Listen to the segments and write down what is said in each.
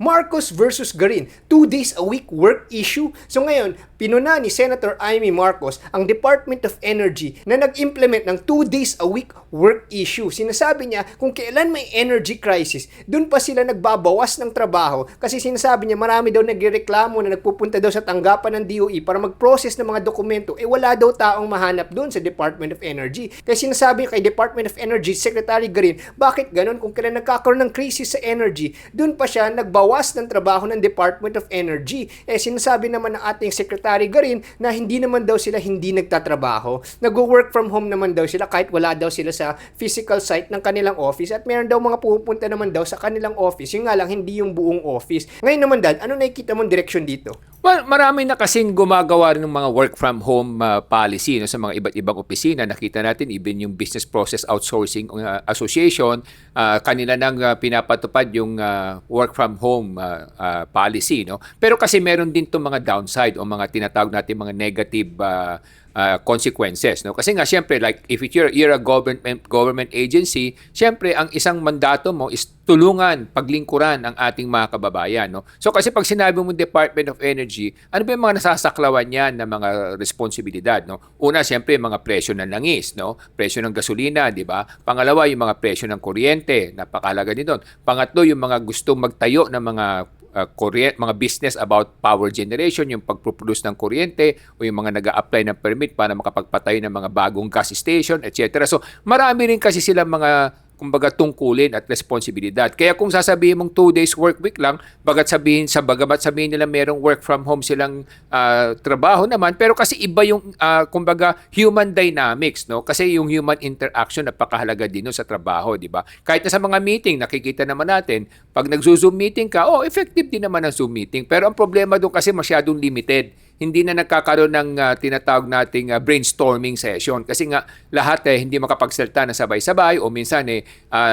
Marcos versus Garin, 2 days a week work issue. So ngayon, pinuna ni Senator Amy Marcos ang Department of Energy na nag-implement ng 2 days a week work issue. Sinasabi niya kung kailan may energy crisis, dun pa sila nagbabawas ng trabaho kasi sinasabi niya marami daw nagrereklamo na nagpupunta daw sa tanggapan ng DOE para mag-process ng mga dokumento. Wala daw taong mahanap dun sa Department of Energy. Kaya sinasabi niya kay Department of Energy Secretary Garin, bakit ganun kung kailan nagkakaroon ng crisis sa energy, dun pa siya nagbawas ng trabaho ng Department of Energy. Sinasabi naman ng ating Secretary Garin na hindi naman daw sila hindi nagtatrabaho. Nag-work from home naman daw sila kahit wala daw sila sa physical site ng kanilang office at meron daw mga pupunta naman daw sa kanilang office. Yung nga lang, hindi yung buong office. Ngayon naman, Dad, ano nakikita mong direksyon dito? Well, marami na kasing gumagawa rin ng mga work from home policy no, sa mga iba't ibang opisina. Nakita natin even yung Business Process Outsourcing Association, kanila nang pinapatupad yung work from home policy. No? Pero kasi meron din itong mga downside o mga tinatawag natin mga negative consequences, no? Kasi nga syempre like if you're a government agency, syempre ang isang mandato mo is tulungan, paglingkuran ang ating mga kababayan, no? So kasi pag sinabi mo Department of Energy, ano ba yung mga nasasaklawan niyan na mga responsibilidad, no? Una, syempre mga presyo ng langis, no? Presyo ng gasolina, di ba? Pangalawa, yung mga presyo ng kuryente, napakahalaga din doon. Pangatlo, yung mga gustong magtayo ng mga business about power generation, yung pagproduce ng kuryente o yung mga nag-a-apply ng permit para makapagpatayo ng mga bagong gas station, etc. So, marami rin kasi silang mga kumbaga tungkulin at responsibilidad. Kaya kung sasabihin mong 2 days work week lang, bagamat sabihin nila merong work from home silang trabaho naman, pero kasi iba yung kumbaga human dynamics, no? Kasi yung human interaction napakahalaga din no, sa trabaho, di ba? Kahit na sa mga meeting, nakikita naman natin, pag nag-Zoom meeting ka, effective din naman ang Zoom meeting. Pero ang problema doon kasi masyadong limited. Hindi na nagkakaroon ng tinatawag nating brainstorming session kasi nga lahat hindi makapagsalita na sabay-sabay o minsan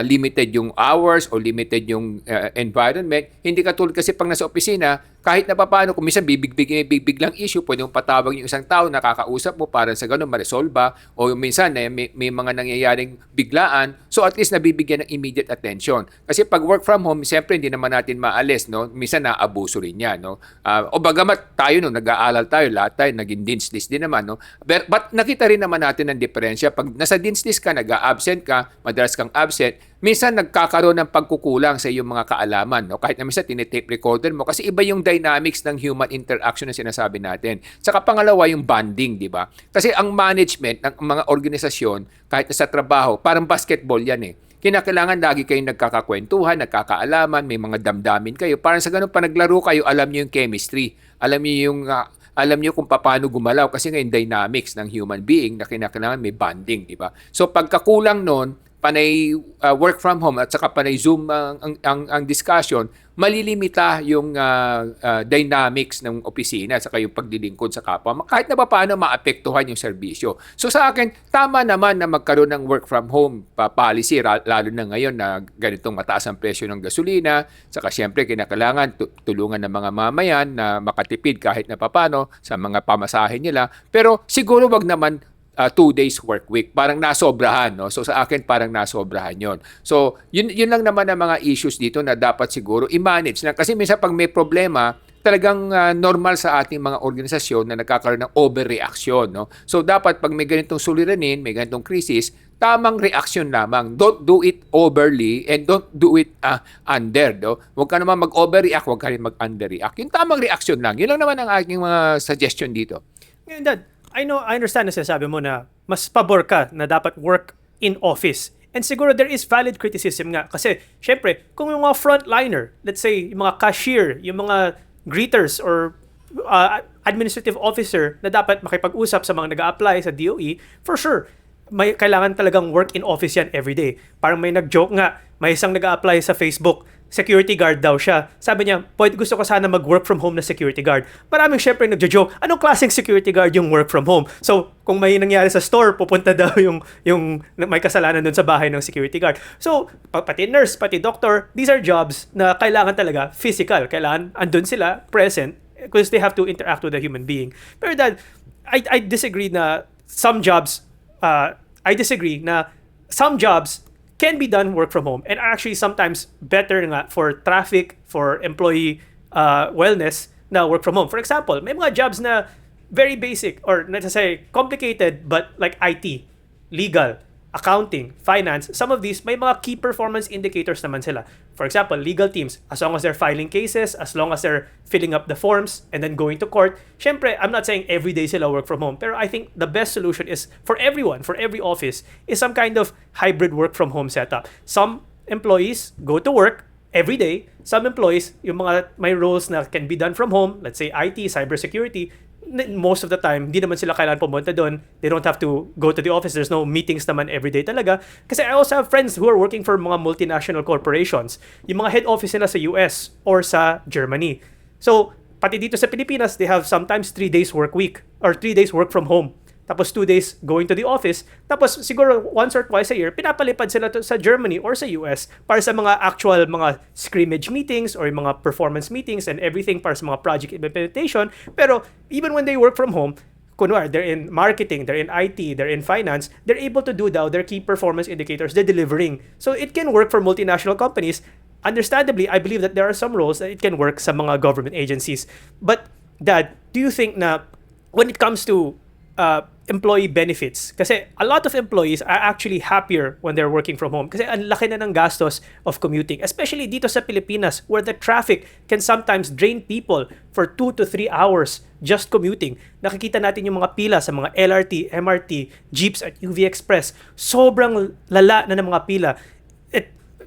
limited yung hours o limited yung environment. Hindi katulad kasi pag nasa opisina, kahit na papaano, kung minsan bibig lang issue, pwede mong patawag yung isang tao, nakakausap mo para sa ganun maresolba o minsan may mga nangyayaring biglaan, so at least nabibigyan ng immediate attention. Kasi pag work from home, siyempre hindi naman natin maalis, no? Minsan naabuso rin yan, no? O bagamat tayo, no, nag-aaral tayo, lahat tayo, naging dean's list din naman, no? But nakita rin naman natin ang diferensya. Pag nasa dean's list ka, nag-a-absent ka, madalas kang absent, minsan nagkakaroon ng pagkukulang sa iyong mga kaalaman, no? Kahit na minsan tinitape recorder mo kasi iba yung dynamics ng human interaction na sinasabi natin. Saka pangalawa yung bonding, di ba? Kasi ang management ng mga organisasyon, kahit na sa trabaho, parang basketball yan eh. Kinakailangan lagi kayong nagkakakwentuhan, nagkakaalaman, may mga damdamin kayo. Parang sa ganun pa naglaro kayo, alam niyo yung chemistry. Alam niyo kung paano gumalaw kasi nga yung dynamics ng human being na kinakailangan may bonding, di ba? So pagkakulang nun, panay work from home at saka panay Zoom ang discussion, malilimita yung dynamics ng opisina at saka yung paglilingkod sa kapwa. Kahit na paano maapektuhan yung serbisyo. So sa akin, tama naman na magkaroon ng work from home policy, lalo na ngayon na ganitong mataas ang presyo ng gasolina, saka siyempre kinakailangan tulungan ng mga mamayan na makatipid kahit na paano sa mga pamasahe nila. Pero siguro wag naman 2 days work week. Parang nasobrahan, no? So sa akin parang nasobrahan 'yon. So yun lang naman ang mga issues dito na dapat siguro i-manage na kasi minsan pag may problema, talagang normal sa ating mga organisasyon na nagkakaroon ng overreaction, no? So dapat pag may ganitong suliranin, may ganitong krisis, tamang reaction lamang. Don't do it overly and don't do it under, no? Huwag ka naman mag-overreact, huwag ka rin mag-underreact. Yung tamang reaction lang. Yun lang naman ang aking mga suggestion dito. Ngayon, Dad, I understand na sinasabi mo na mas pabor ka na dapat work in office. And siguro there is valid criticism nga. Kasi, syempre, kung yung mga frontliner, let's say, yung mga cashier, yung mga greeters or administrative officer na dapat makipag-usap sa mga nag-a-apply sa DOE, for sure, may kailangan talagang work in office yan every day. Parang may nag-joke nga, may isang nag-a-apply sa Facebook, security guard daw siya. Sabi niya, gusto ko sana mag-work from home na security guard. Maraming syempre nagjo-joke, anong klaseng security guard yung work from home? So, kung may nangyari sa store, pupunta daw yung may kasalanan dun sa bahay ng security guard. So, pati nurse, pati doctor, these are jobs na kailangan talaga physical. Kailangan andun sila, present, because they have to interact with a human being. Pero Dad, I disagree na some jobs can be done work from home and are actually sometimes better nga for traffic, for employee wellness na work from home. For example, may mga jobs na very basic or let's say complicated but like IT, legal, accounting, finance, some of these may mga key performance indicators naman sila. For example, legal teams, as long as they're filing cases, as long as they're filling up the forms and then going to court, syempre, I'm not saying every day sila work from home, pero I think the best solution is for everyone, for every office, is some kind of hybrid work from home setup. Some employees go to work every day. Some employees, yung mga may roles na can be done from home, let's say IT, cybersecurity, most of the time, hindi naman sila kailangan pumunta doon. They don't have to go to the office. There's no meetings naman every day talaga. Kasi I also have friends who are working for mga multinational corporations. Yung mga head office nila sa US or sa Germany. So, pati dito sa Pilipinas, they have sometimes 3 days work week or 3 days work from home. Tapos 2 days going to the office. Tapos siguro once or twice a year, pinapalipad sila sa Germany or sa US para sa mga actual mga scrimmage meetings or mga performance meetings and everything para sa mga project implementation. Pero even when they work from home, kunwari, they're in marketing, they're in IT, they're in finance, they're able to do now their key performance indicators, they're delivering. So it can work for multinational companies. Understandably, I believe that there are some roles that it can work sa mga government agencies. But Dad, do you think na when it comes to employee benefits, kasi a lot of employees are actually happier when they're working from home kasi ang laki na ng gastos of commuting, especially dito sa Pilipinas where the traffic can sometimes drain people for 2 to 3 hours just commuting. Nakikita natin yung mga pila sa mga LRT, MRT, jeeps at UV Express. Sobrang lala na ng mga pila.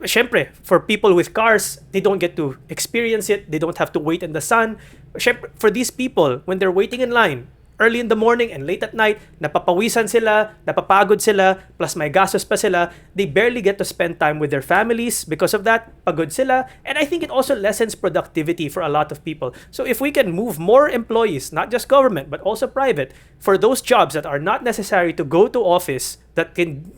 Syempre, for people with cars, they don't get to experience it. They don't have to wait in the sun. Syempre, for these people, when they're waiting in line, early in the morning and late at night, napapawisan sila, napapagod sila, plus may gastos pa sila. They barely get to spend time with their families because of that. Pagod sila. And I think it also lessens productivity for a lot of people. So if we can move more employees, not just government, but also private, for those jobs that are not necessary to go to office, that can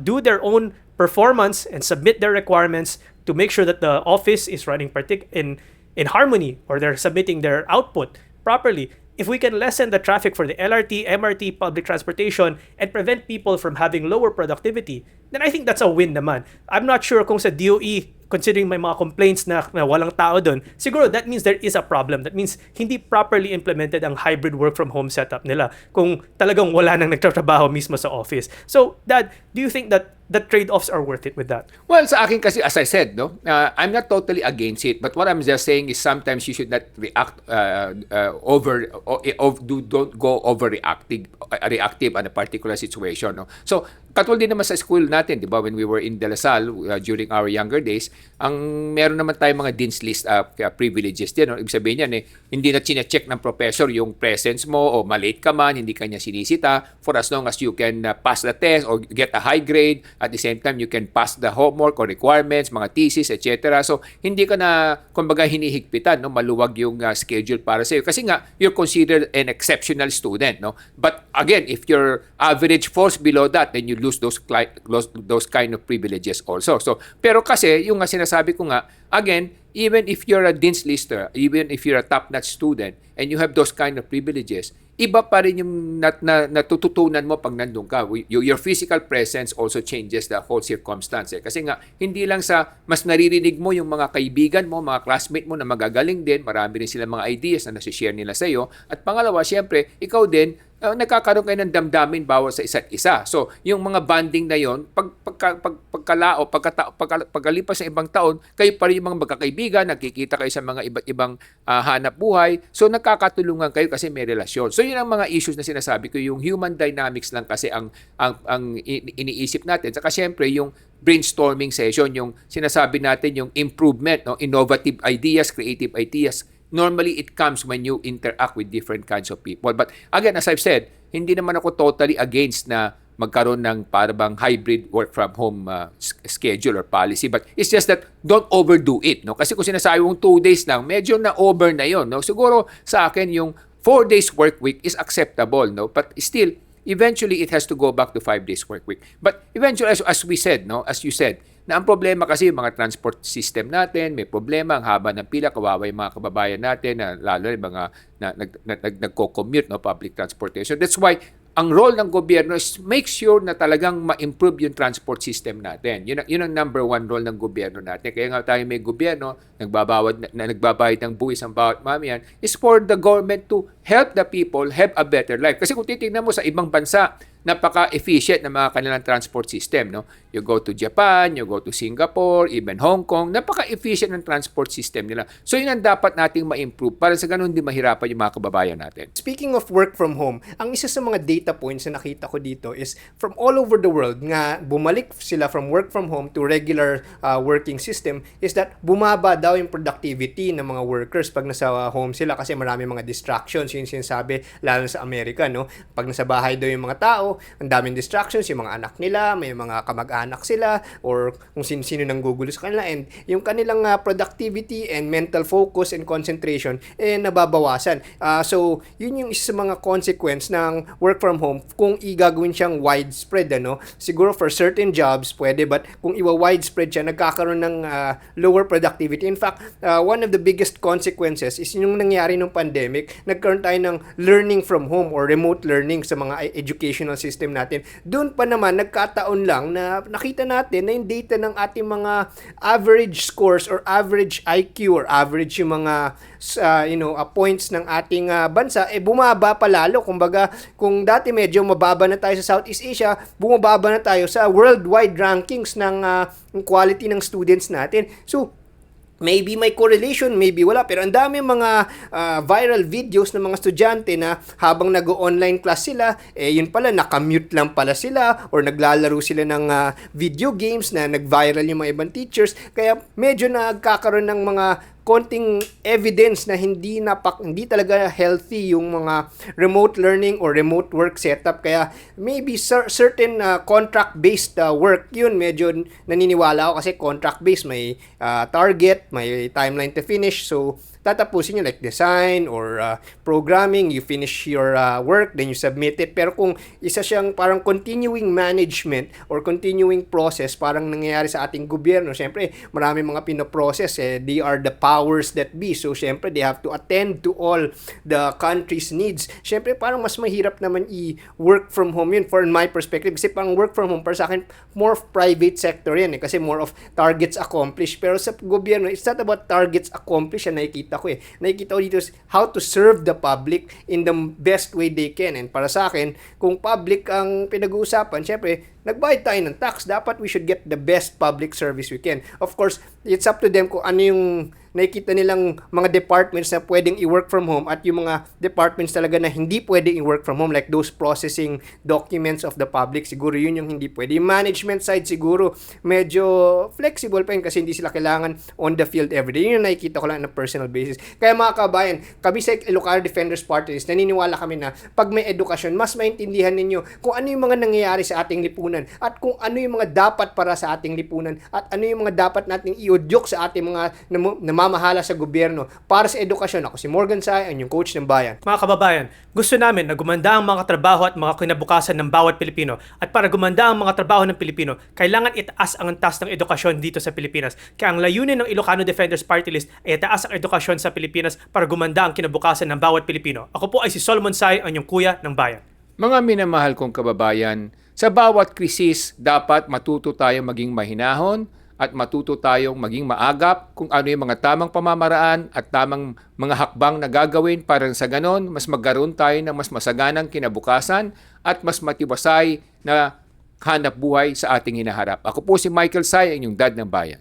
do their own performance and submit their requirements to make sure that the office is running in harmony or they're submitting their output properly. If we can lessen the traffic for the LRT, MRT, public transportation, and prevent people from having lower productivity, then I think that's a win naman. I'm not sure kung sa DOE, considering may mga complaints na walang tao doon, siguro that means there is a problem. That means hindi properly implemented ang hybrid work from home setup nila kung talagang wala nang nagtatrabaho mismo sa office. So, Dad, do you think that the trade-offs are worth it with that? Well, sa akin kasi, as I said, no, I'm not totally against it. But what I'm just saying is sometimes you should not react don't go reactive on a particular situation. No? So, katulad din naman sa school natin, di ba, when we were in De La Salle during our younger days, ang meron naman tayong mga dean's list privileges din. No? Ibig sabihin yan, hindi na chinecheck ng professor yung presence mo o malate ka man, hindi kanya sinisita for as long as you can pass the test or get a high grade. At the same time, you can pass the homework or requirements, mga thesis, etc. So, hindi ka na, kumbaga, hinihigpitan, no? Maluwag yung schedule para sa'yo. Kasi nga, you're considered an exceptional student. No? But again, if your average falls below that, then you lose those kind of privileges also. So, pero kasi, yung sinasabi ko nga, again, even if you're a dean's lister, even if you're a top-notch student, and you have those kind of privileges, iba pa rin yung natututunan mo pag nandun ka. Your physical presence also changes the whole circumstance. Kasi nga, hindi lang sa mas naririnig mo yung mga kaibigan mo, mga classmate mo na magagaling din, marami rin sila mga ideas na nasishare nila sa iyo. At pangalawa, siyempre, ikaw din, nagkakaroon kayo ng damdamin bawat sa isa't isa. So, yung mga bonding na yon, pagkalipas ng ibang taon, kayo pa rin yung mga magkakaibigan, nagkikita kayo sa mga iba't ibang hanap buhay. So, nagkakatulungan kayo kasi may relasyon. So, yun ang mga issues na sinasabi ko, yung human dynamics lang kasi ang iniisip natin. Saka siyempre, yung brainstorming session, yung sinasabi natin, yung improvement, no? Innovative ideas, creative ideas. Normally, it comes when you interact with different kinds of people. But again, as I've said, hindi naman ako totally against na magkaroon ng parang hybrid work from home schedule or policy. But it's just that don't overdo it. No? Kasi kung sinasabi mong 2 days lang, medyo na-over na yon. No? Siguro sa akin, yung 4 days work week is acceptable. No? But still, eventually, it has to go back to 5 days work week. But eventually, as we said, no? As you said, na ang problema kasi yung mga transport system natin, may problema, ang haba ng pila, kawawa yung mga kababayan natin, na lalo yung mga nagko-commute, no, public transportation. That's why ang role ng gobyerno is make sure na talagang ma-improve yung transport system natin. Yun ang number one role ng gobyerno natin. Kaya nga tayo may gobyerno, nagbabayad ng buwis ang bawat mamayan, is for the government to help the people have a better life. Kasi kung titignan mo sa ibang bansa, napaka-efficient ng mga kanilang transport system. No? You go to Japan, you go to Singapore, even Hong Kong, napaka-efficient ng transport system nila. So yun ang dapat nating ma-improve para sa ganun hindi mahirapan yung mga kababayan natin. Speaking of work from home, ang isa sa mga data points na nakita ko dito is from all over the world nga bumalik sila from work from home to regular working system is that bumaba daw yung productivity ng mga workers pag nasa home sila kasi marami mga distractions, yung sinasabi lalo sa Amerika, no? Pag nasa bahay daw yung mga tao, ang daming distractions, yung mga anak nila, may mga kamag-anak sila, or kung sino-sino nang gugulo sa kanila, and yung kanilang productivity and mental focus and concentration, nababawasan. So, yun yung isa sa mga consequence ng work from home kung igagawin siyang widespread, ano? Siguro for certain jobs, pwede, but kung iwa-widespread siya, nagkakaroon ng lower productivity. In fact, one of the biggest consequences is yung nangyari nung pandemic, nagkaroon tayo ng learning from home or remote learning sa mga educational system natin. Doon pa naman, nagkataon lang na nakita natin na yung data ng ating mga average scores or average IQ or average yung mga points ng ating bansa, bumaba pa lalo. Kumbaga, kung dati medyo mababa na tayo sa Southeast Asia, bumababa na tayo sa worldwide rankings ng quality ng students natin. So, maybe may correlation, maybe wala. Pero ang dami mga viral videos ng mga estudyante na habang nag-online class sila, yun pala, nakamute lang pala sila or naglalaro sila ng video games na nag-viral yung mga ibang teachers. Kaya medyo nagkakaroon ng mga konting evidence na hindi talaga healthy yung mga remote learning or remote work setup. Kaya maybe certain contract-based work, yun medyo naniniwala ako kasi contract-based, may target, may timeline to finish. So, tatapusin nyo like design or programming, you finish your work, then you submit it. Pero kung isa siyang parang continuing management or continuing process, parang nangyayari sa ating gobyerno, syempre marami mga pinoprocess, they are the powers that be. So syempre they have to attend to all the country's needs. Syempre parang mas mahirap naman i-work from home yun for my perspective. Kasi parang work from home para sa akin, more of private sector yan kasi more of targets accomplished. Pero sa gobyerno, it's not about targets accomplished na nakikita ko dito is how to serve the public in the best way they can. And para sa akin, kung public ang pinag-uusapan, syempre, nagbayad tayo ng tax. Dapat we should get the best public service we can. Of course, it's up to them kung ano yung nakikita nilang mga departments na pwedeng i-work from home at yung mga departments talaga na hindi pwedeng i-work from home, like those processing documents of the public, siguro yun yung hindi pwede. Yung management side siguro medyo flexible pa yun kasi hindi sila kailangan on the field everyday. Yun yung nakikita ko lang on a personal basis. Kaya mga kabayan, kami sa Ilocano Defenders Party List, naniniwala kami na pag may edukasyon, mas maintindihan ninyo kung ano yung mga nangyayari sa ating lipunan at kung ano yung mga dapat para sa ating lipunan at ano yung mga dapat nating iudyok sa ating mga namamahala sa gobyerno para sa edukasyon. Ako si Morgan Say, ang yung coach ng bayan. Mga kababayan, gusto namin na gumanda ang mga trabaho at mga kinabukasan ng bawat Pilipino. At para gumanda ang mga trabaho ng Pilipino, kailangan itaas ang antas ng edukasyon dito sa Pilipinas. Kaya ang layunin ng Ilocano Defenders Party List ay itaas ang edukasyon sa Pilipinas para gumanda ang kinabukasan ng bawat Pilipino. Ako po ay si Solomon Say, ang yung kuya ng bayan. Mga minamahal kong kababayan, sa bawat krisis, dapat matuto tayong maging mahinahon at matuto tayong maging maagap kung ano yung mga tamang pamamaraan at tamang mga hakbang na gagawin para sa ganon, mas magkaroon tayo ng mas masaganang kinabukasan at mas matiwasay na hanap buhay sa ating hinaharap. Ako po si Michael Say, ang inyong dad ng bayan.